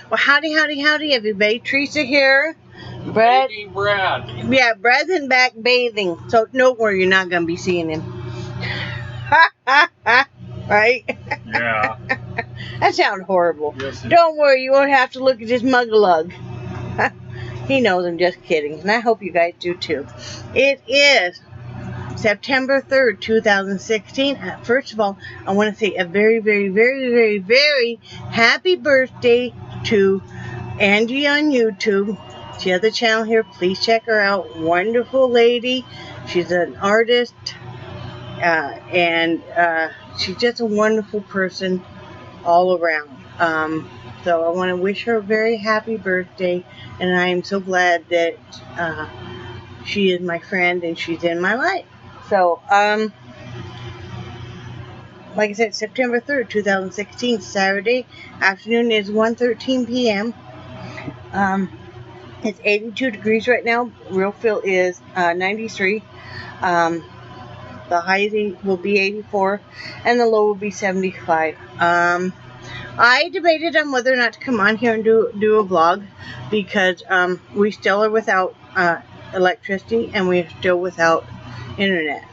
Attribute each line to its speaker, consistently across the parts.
Speaker 1: Well, howdy, howdy, howdy, everybody. Teresa here. Brad.
Speaker 2: Brad.
Speaker 1: Yeah, Brad's in back bathing. So don't worry, you're not going to be seeing him. Right?
Speaker 2: Yeah.
Speaker 1: That sounds horrible.
Speaker 2: Yes,
Speaker 1: don't worry, you won't have to look at this mug-a-lug. He knows I'm just kidding. And I hope you guys do too. It is September 3rd, 2016. First of all, I want to say a very, very, very, very, very happy birthday to Angie on YouTube. She has a channel here. Please check her out. Wonderful lady. She's an artist. And she's just a wonderful person all around. So I want to wish her a very happy birthday. And I am so glad that she is my friend and she's in my life. So, like I said, September 3rd, 2016, Saturday afternoon is 1:13 p.m. It's 82 degrees right now. Real feel is 93. The high will be 84, and the low will be 75. I debated on whether or not to come on here and do a vlog because we still are without electricity and we're still without internet,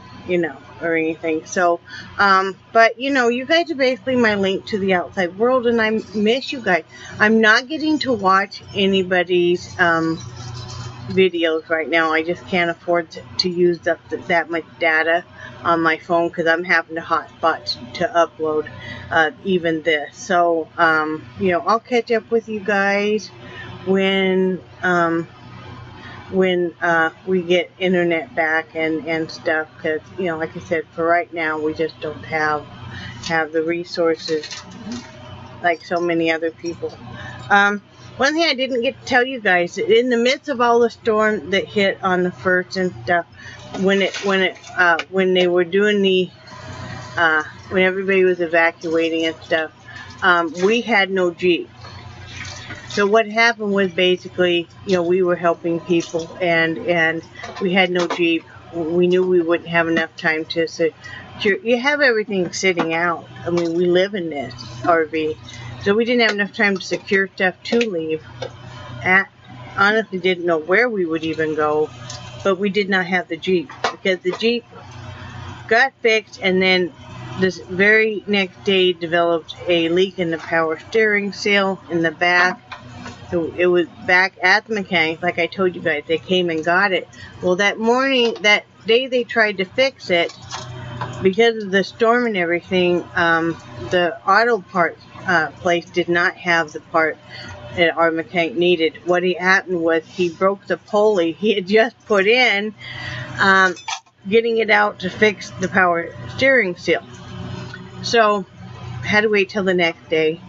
Speaker 1: or anything. So, but you guys are basically my link to the outside world, and I miss you guys. I'm not getting to watch anybody's videos right now. I just can't afford to use up that much data on my phone because I'm having to hotspot to upload even this. So, I'll catch up with you guys when we get internet back and stuff, because like I said, for right now we just don't have the resources like so many other people. One thing I didn't get to tell you guys, in the midst of all the storm that hit on the 1st and stuff, when they were doing when everybody was evacuating and stuff, we had no Jeep. So what happened was basically, we were helping people and we had no Jeep. We knew we wouldn't have enough time to secure. You have everything sitting out. I mean, we live in this RV. So we didn't have enough time to secure stuff to leave. Honestly didn't know where we would even go, but we did not have the Jeep because the Jeep got fixed, and then this very next day developed a leak in the power steering seal in the back. So it was back at the mechanic, like I told you guys. They came and got it. Well, that day they tried to fix it, because of the storm and everything, the auto parts place did not have the part that our mechanic needed. What happened was he broke the pulley he had just put in, getting it out to fix the power steering seal. So had to wait till the next day,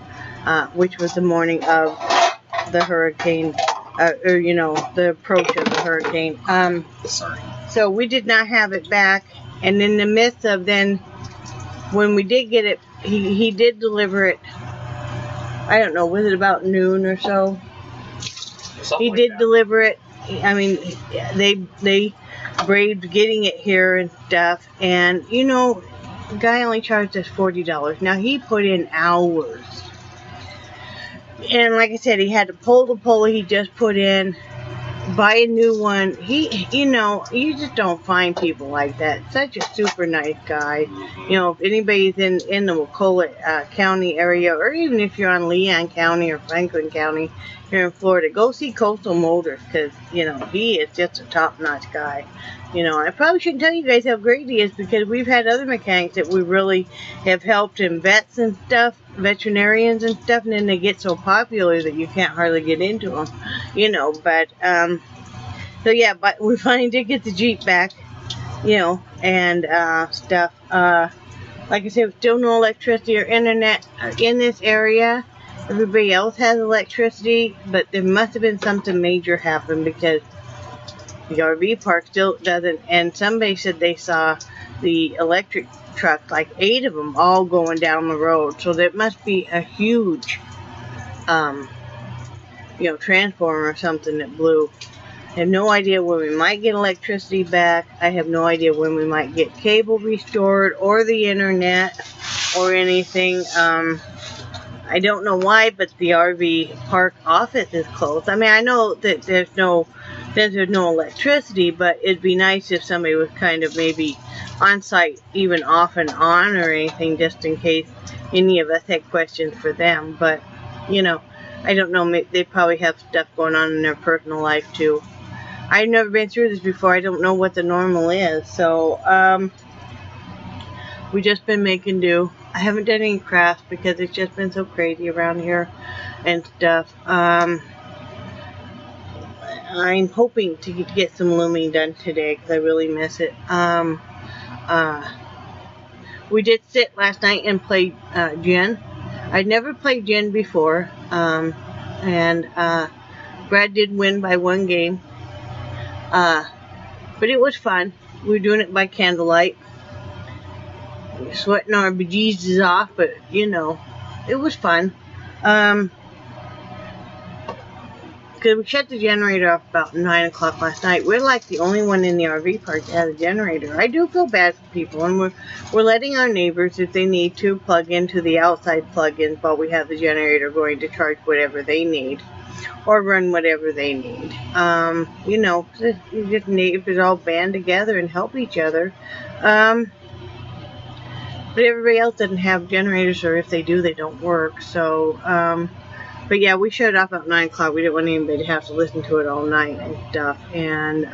Speaker 1: which was the morning of the hurricane, the approach of the hurricane. So we did not have it back, and in the midst of then, when we did get it, he did deliver it. I don't know, was it about noon or so? He did deliver it. I mean, they braved getting it here and stuff, and the guy only charged us $40. Now he put in hours. And like I said, he had to pull the pulley he just put in, buy a new one. You just don't find people like that. Such a super nice guy. If anybody's in the Wacola County area, or even if you're on Leon County or Franklin County here in Florida, go see Coastal Motors, because, he is just a top-notch guy. I probably shouldn't tell you guys how great he is, because we've had other mechanics that we really have helped, and vets and stuff, veterinarians and stuff, and then they get so popular that you can't hardly get into them, but, so yeah, but we finally did get the Jeep back, and, stuff. Like I said, still no electricity or internet in this area. Everybody else has electricity, but there must have been something major happen, because the RV park still doesn't. And somebody said they saw the electric truck, like 8 of them, all going down the road. So there must be a huge, transformer or something that blew. I have no idea when we might get electricity back. I have no idea when we might get cable restored or the internet or anything. I don't know why, but the RV park office is closed. I mean, I know that there's no electricity, but it'd be nice if somebody was kind of maybe on site, even off and on or anything, just in case any of us had questions for them. But, you know, I don't know, they probably have stuff going on in their personal life too. I've never been through this before. I don't know what the normal is. So, we just been making do. I haven't done any crafts because it's just been so crazy around here and stuff. I'm hoping to get some looming done today because I really miss it. We did sit last night and play gin. I'd never played gin before, and Brad did win by 1 game. But it was fun. We were doing it by candlelight. We were sweating our bejesus off, but you know, it was fun. Because we shut the generator off about 9 o'clock last night. We're like the only one in the RV park that has a generator. I do feel bad for people, and we're letting our neighbors, if they need to, plug into the outside plug-ins while we have the generator going to charge whatever they need, or run whatever they need. You know, just neighbors all band together and help each other. But everybody else doesn't have generators, or if they do, they don't work. So, but yeah, we shut it off at 9 o'clock. We didn't want anybody to have to listen to it all night and stuff. And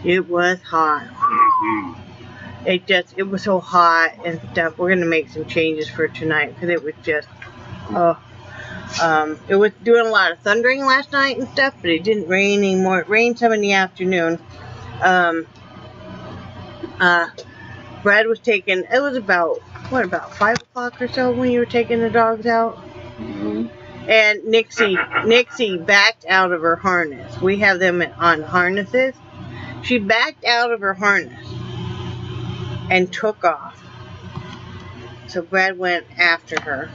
Speaker 1: it was hot. It was so hot and stuff. We're gonna make some changes for tonight because it was just, it was doing a lot of thundering last night and stuff, but it didn't rain anymore. It rained some in the afternoon. Brad was taking, it was about 5 o'clock or so when you were taking the dogs out? Mm-hmm. And Nixie backed out of her harness. We have them on harnesses. She backed out of her harness and took off. So Brad went after her.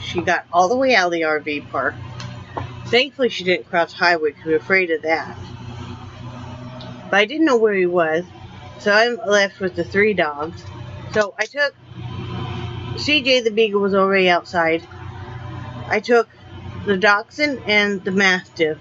Speaker 1: She got all the way out of the RV park. Thankfully she didn't cross the highway because we were afraid of that. But I didn't know where he was. So I'm left with the 3 dogs. So I took CJ the Beagle was already outside. I took the Dachshund and the Mastiff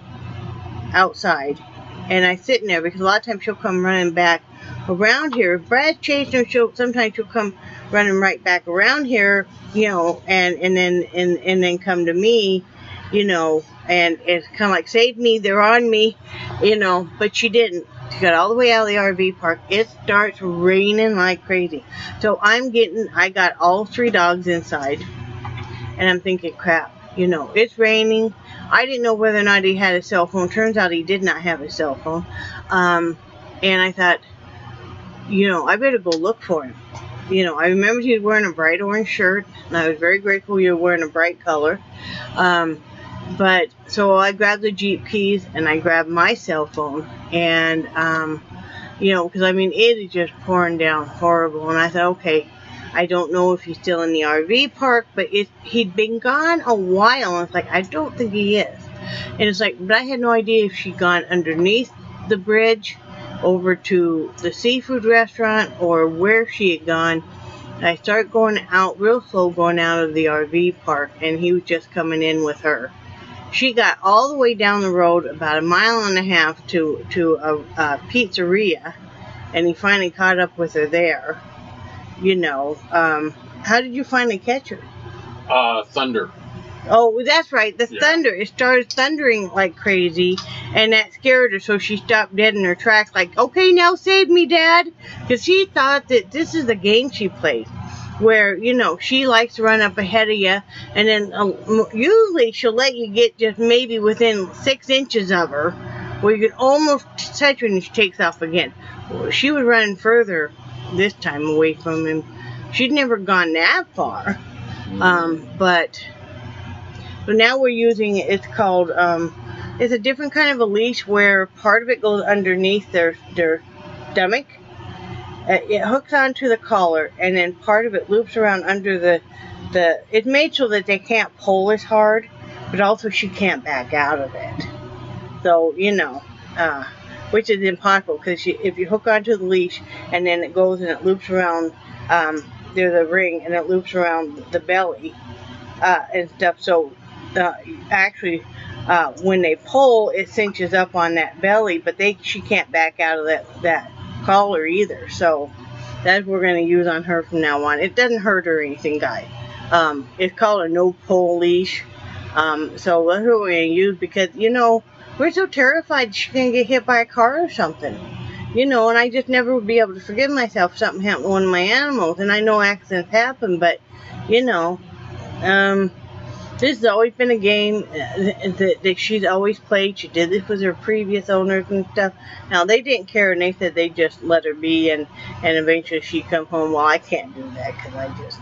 Speaker 1: outside. And I sit in there because a lot of times she'll come running back around here. If Brad's chasing her, sometimes she'll come running right back around here, you know, and then come to me, you know, and it's kind of like, save me, they're on me, you know, but she didn't. She got all the way out of the RV park. It starts raining like crazy. So I got all 3 dogs inside. And I'm thinking, crap, you know, it's raining. I didn't know whether or not he had a cell phone. Turns out he did not have a cell phone. And I thought, you know, I better go look for him. You know, I remembered he was wearing a bright orange shirt. And I was very grateful you were wearing a bright color. But, so I grabbed the Jeep keys and I grabbed my cell phone and, you know, because I mean, it is just pouring down horrible. And I thought, okay, I don't know if he's still in the RV park, but he'd been gone a while. And it's like, I don't think he is. And it's like, but I had no idea if she'd gone underneath the bridge over to the seafood restaurant or where she had gone. And I started going out real slow, going out of the RV park, and he was just coming in with her. She got all the way down the road, about 1.5 miles to a pizzeria, and he finally caught up with her there. You know, how did you finally catch her?
Speaker 2: Thunder.
Speaker 1: Oh, that's right, the thunder. It started thundering like crazy, and that scared her, so she stopped dead in her tracks like, okay, now save me, Dad. Because she thought that this is the game she played, where, you know, she likes to run up ahead of you, and then usually she'll let you get just maybe within 6 inches of her, where you can almost touch her and she takes off again. She was running further this time away from him. She'd never gone that far. But now we're using, it's called, it's a different kind of a leash where part of it goes underneath their stomach. It hooks onto the collar, and then part of it loops around under it's made so that they can't pull as hard, but also she can't back out of it. So, you know, which is impossible, because if you hook onto the leash, and then it goes and it loops around there's a ring and it loops around the belly and stuff. So actually, when they pull, it cinches up on that belly, but she can't back out of that collar either. So that's what we're going to use on her from now on. It doesn't hurt her or anything, guys. It's called a no-pull leash. So that's what we're going to use because, we're so terrified she's going to get hit by a car or something. And I just never would be able to forgive myself if something happened to one of my animals. And I know accidents happen, but, this has always been a game that she's always played. She did this with her previous owners and stuff. Now, they didn't care, and they said they just let her be, and eventually she'd come home. Well, I can't do that because I just,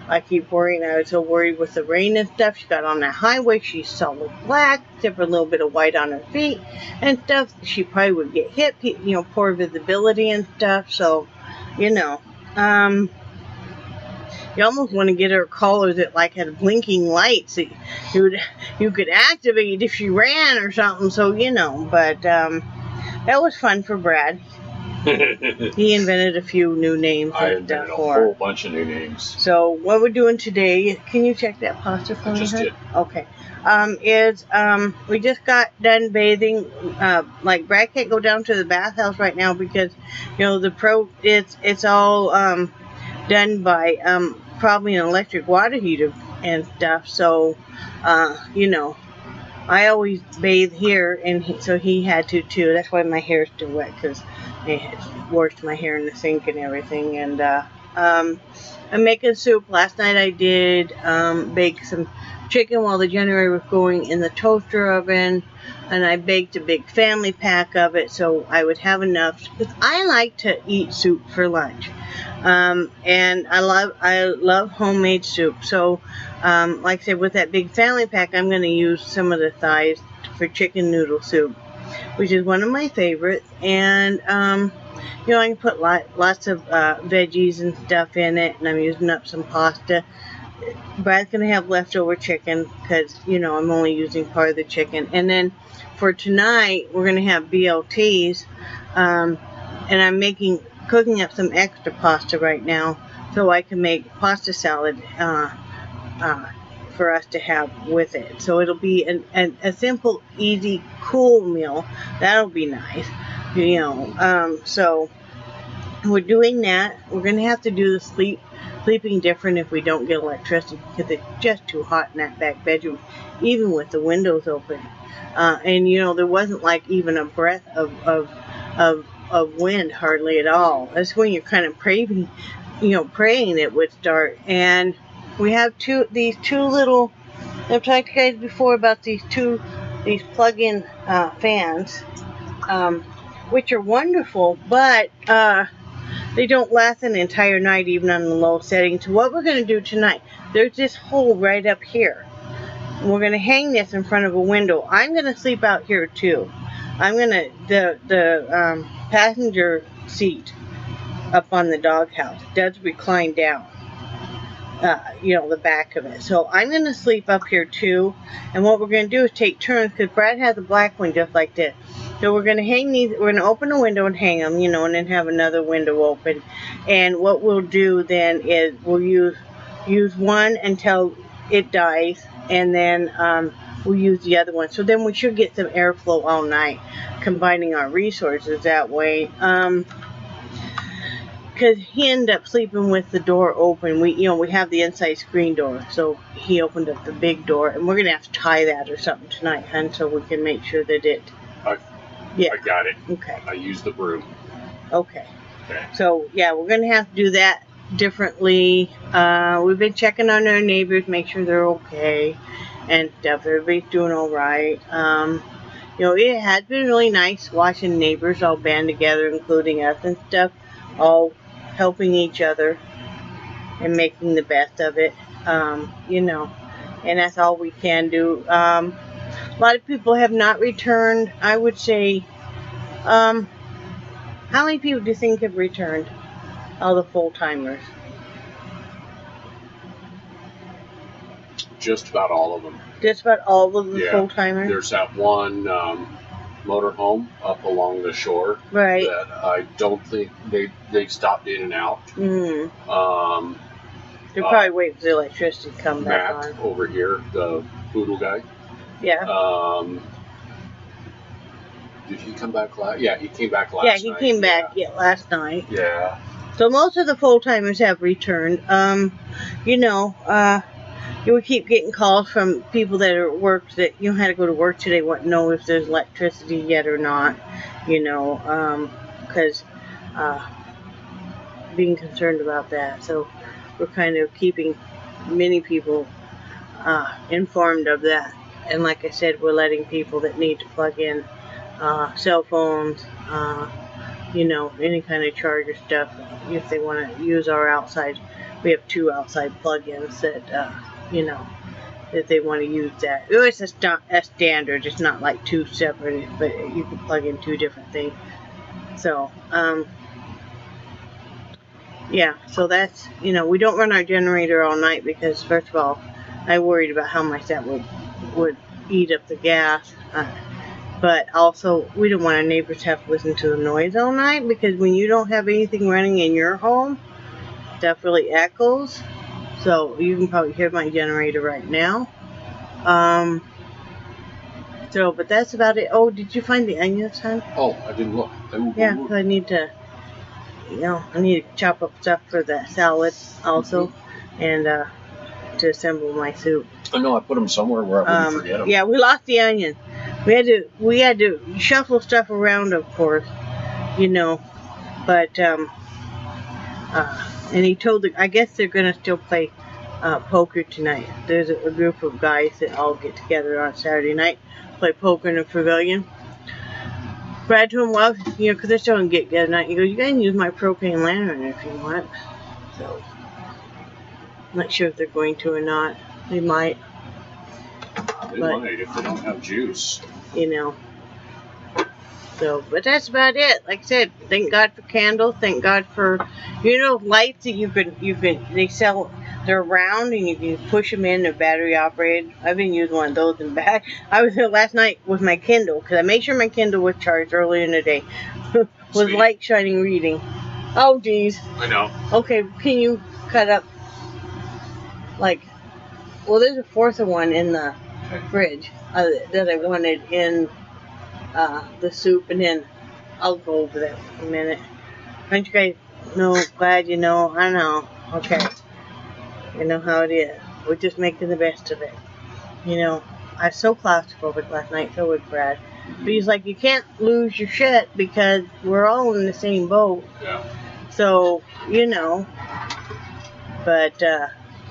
Speaker 1: I keep worrying. I was so worried with the rain and stuff. She got on that highway. She's solid black, except for a little bit of white on her feet and stuff. She probably would get hit, poor visibility and stuff. So, you almost want to get her a collar that had blinking lights that you could activate if she ran or something. So, but that was fun for Brad. He invented a few new names.
Speaker 2: I invented a whole bunch of new names.
Speaker 1: So what we're doing today, can you check that pasta for me?
Speaker 2: Just did.
Speaker 1: Okay. We just got done bathing. Brad can't go down to the bathhouse right now because, it's all done by probably an electric water heater and stuff. So, I always bathe here, and so he had to too. That's why my hair's still wet because I had washed my hair in the sink and everything. And I'm making soup. Last night I did bake some chicken while the generator was going in the toaster oven, and I baked a big family pack of it so I would have enough, because I like to eat soup for lunch, and I love homemade soup. So like I said, with that big family pack, I'm going to use some of the thighs for chicken noodle soup, which is one of my favorites. And I can put lots of veggies and stuff in it, and I'm using up some pasta. Brad's going to have leftover chicken because, I'm only using part of the chicken. And then for tonight, we're going to have BLTs. And I'm cooking up some extra pasta right now so I can make pasta salad for us to have with it. So it'll be a simple, easy, cool meal. That'll be nice. So we're doing that. We're going to have to do the sleeping different if we don't get electricity because it's just too hot in that back bedroom, even with the windows open. And there wasn't even a breath of wind hardly at all. That's when you're kind of praying it would start. And we have these two little, I've talked to you guys before about these plug-in fans, which are wonderful, but they don't last an entire night, even on the low setting. So what we're going to do tonight, there's this hole right up here. We're going to hang this in front of a window. I'm going to sleep out here too. I'm going to, the passenger seat up on the doghouse does recline down, the back of it. So I'm going to sleep up here too. And what we're going to do is take turns, because Brad has a black one just like this. So we're going to hang these, we're going to open a window and hang them, and then have another window open. And what we'll do then is we'll use one until it dies, and then we'll use the other one. So then we should get some airflow all night, combining our resources that way. Because he ended up sleeping with the door open. We have the inside screen door, so he opened up the big door, and we're going to have to tie that or something tonight, hon, so we can make sure that it...
Speaker 2: Yeah. I got it.
Speaker 1: Okay.
Speaker 2: I used the broom.
Speaker 1: Okay. So, yeah, we're going to have to do that differently. We've been checking on our neighbors, make sure they're okay and stuff. Everybody's doing all right. It has been really nice watching neighbors all band together, including us and stuff, all helping each other and making the best of it, and that's all we can do. A lot of people have not returned. I would say, how many people do you think have returned? All the full-timers.
Speaker 2: Just about all of them.
Speaker 1: Just about all of the full-timers?
Speaker 2: There's that one motorhome up along the shore.
Speaker 1: Right.
Speaker 2: That I don't think they've stopped in and out.
Speaker 1: They're probably waiting for the electricity to come back on.
Speaker 2: Matt over here, the poodle guy.
Speaker 1: Yeah.
Speaker 2: Did he come back last? Yeah, he came back last night.
Speaker 1: Yeah, he came back last night.
Speaker 2: Yeah.
Speaker 1: So most of the full-timers have returned. You know, you would keep getting calls from people that are at work that had to go to work today, want to know if there's electricity yet or not. You know, because being concerned about that. So we're kind of keeping many people informed of that. And like I said, we're letting people that need to plug in cell phones, you know, any kind of charger stuff, if they want to use our outside. We have 2 outside plug-ins that, you know, that they want to use that. It's a standard. It's not like 2 separate, but you can plug in 2 different things. So, yeah, so that's, you know, we don't run our generator all night because, first of all, I worried about how much that would eat up the gas. But also, we don't want our neighbors to have to listen to the noise all night, because when you don't have anything running in your home, stuff really echoes. So you can probably hear my generator right now. So, but that's about it. Oh, did you find the onions, hon?
Speaker 2: Oh, I didn't look.
Speaker 1: Yeah, because I need to, you know, I need to chop up stuff for the salad also, and to assemble my soup.
Speaker 2: I know I put them somewhere where I wouldn't forget them.
Speaker 1: Yeah, we lost the onion. We had to shuffle stuff around, of course, you know, but and he told I guess they're gonna still play poker tonight. There's a group of guys that all get together on Saturday night, play poker in the pavilion. Brad told him, well, you know, because they're still gonna get together tonight. He goes, you can use my propane lantern if you want. So I'm not sure if they're going to or not. They might.
Speaker 2: They might if they don't have juice.
Speaker 1: You know. So, but that's about it. Like I said, thank God for candles. Thank God for, you know, lights that they sell. They're round and you can push them in. They're battery operated. I've been using one of those in back. I was here last night with my Kindle because I made sure my Kindle was charged earlier in the day. With light shining reading. Oh, geez.
Speaker 2: I know.
Speaker 1: Okay, can you cut up? Like, well, there's a 4th one in the fridge that I wanted in the soup, and then I'll go over that in a minute. Don't you guys know? Glad you know. I know. Okay. You know how it is. We're just making the best of it. You know, I was so claustrophobic last night, so was Brad. But he's like, you can't lose your shit because we're all in the same boat.
Speaker 2: Yeah.
Speaker 1: So, you know. But,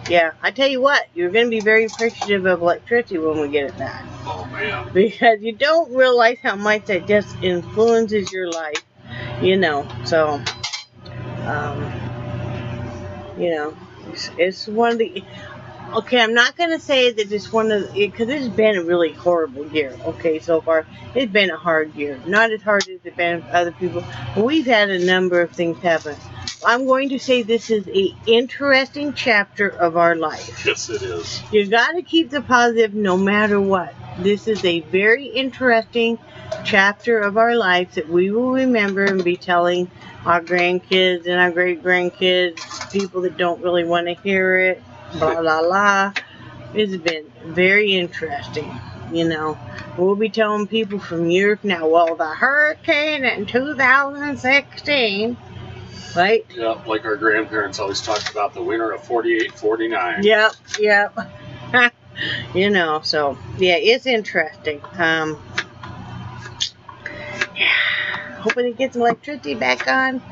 Speaker 1: yeah, I tell you what, you're going to be very appreciative of electricity when we get it back.
Speaker 2: Oh, man.
Speaker 1: Because you don't realize how much that just influences your life, you know. So, you know, it's one of the... Okay, I'm not going to say that it's one of the... Because it's been a really horrible year, okay, so far. It's been a hard year. Not as hard as it's been for other people. But we've had a number of things happen. I'm going to say this is an interesting chapter of our life.
Speaker 2: Yes, it is.
Speaker 1: You got to keep the positive no matter what. This is a very interesting chapter of our life that we will remember and be telling our grandkids and our great-grandkids, people that don't really want to hear it, blah, blah, blah. It's been very interesting, you know. We'll be telling people from years now, well, the hurricane in 2016... Right?
Speaker 2: Yep, like our grandparents always talked about the winter of 48, 49.
Speaker 1: Yep. You know, so, yeah, it's interesting. Yeah, hoping it gets electricity back on.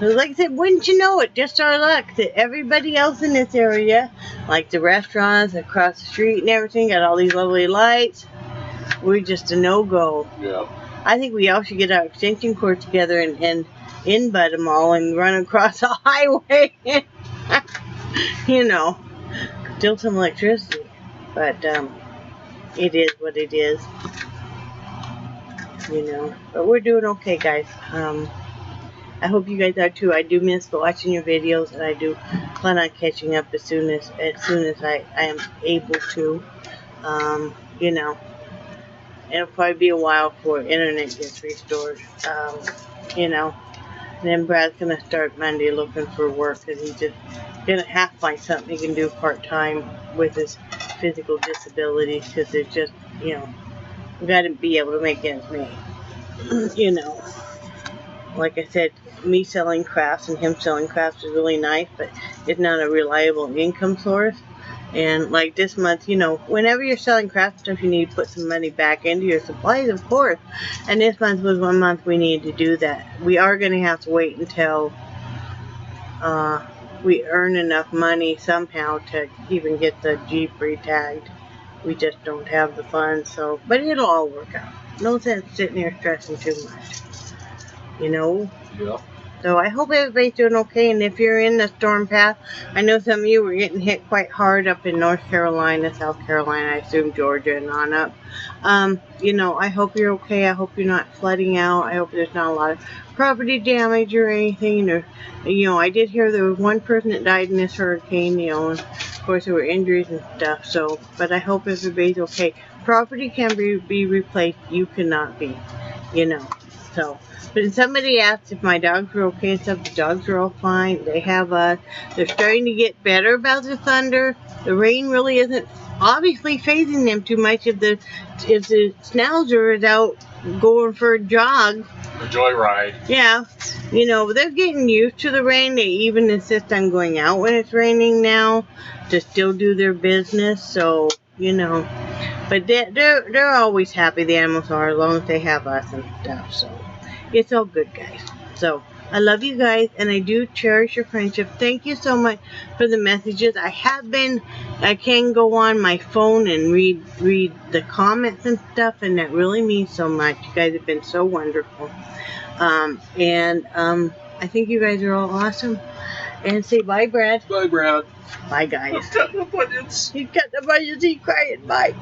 Speaker 1: Like I said, wouldn't you know it, just our luck that everybody else in this area, like the restaurants across the street and everything, got all these lovely lights. We're just a no-go.
Speaker 2: Yep.
Speaker 1: I think we all should get our extension cord together and in-butt them all and run across the highway. You know, still some electricity. But it is what it is. You know, but we're doing okay, guys. I hope you guys are too. I do miss watching your videos, and I do plan on catching up as soon as I am able to. You know. it'll probably be a while before internet gets restored. You know, and then Brad's gonna start Monday looking for work because he's just gonna have to find something he can do part time with his physical disabilities because there's just, you know, you gotta be able to make ends meet. You know, like I said, me selling crafts and him selling crafts is really nice, but it's not a reliable income source. And like this month, you know, whenever you're selling craft stuff, you need to put some money back into your supplies, of course. And this month was one month we needed to do that. We are going to have to wait until we earn enough money somehow to even get the Jeep re-tagged. We just don't have the funds, so, but it'll all work out. No sense sitting there stressing too much, you know?
Speaker 2: Yeah.
Speaker 1: So I hope everybody's doing okay, and if you're in the storm path, I know some of you were getting hit quite hard up in North Carolina, South Carolina, I assume Georgia and on up. You know, I hope you're okay. I hope you're not flooding out. I hope there's not a lot of property damage or anything. Or, you know, I did hear there was one person that died in this hurricane, you know, and of course there were injuries and stuff. So, but I hope everybody's okay. Property can be replaced. You cannot be, you know. So, but somebody asked if my dogs were okay and stuff. The dogs are all fine. They have they're starting to get better about the thunder. The rain really isn't obviously phasing them too much. If the schnauzer is out going for a jog,
Speaker 2: A joyride.
Speaker 1: yeah, you know, they're getting used to the rain. They even insist on going out when it's raining now to still do their business. So, you know, but they're always happy. The animals are, as long as they have us and stuff. So it's all good, guys. So I love you guys, and I do cherish your friendship. Thank you so much for the messages. I can go on my phone and read the comments and stuff, and that really means so much. You guys have been so wonderful. I think you guys are all awesome. And say bye, Brad.
Speaker 2: Bye, Brad.
Speaker 1: Bye, guys.
Speaker 2: I've got the buttons.
Speaker 1: He's got the budgets. He's crying. Bye.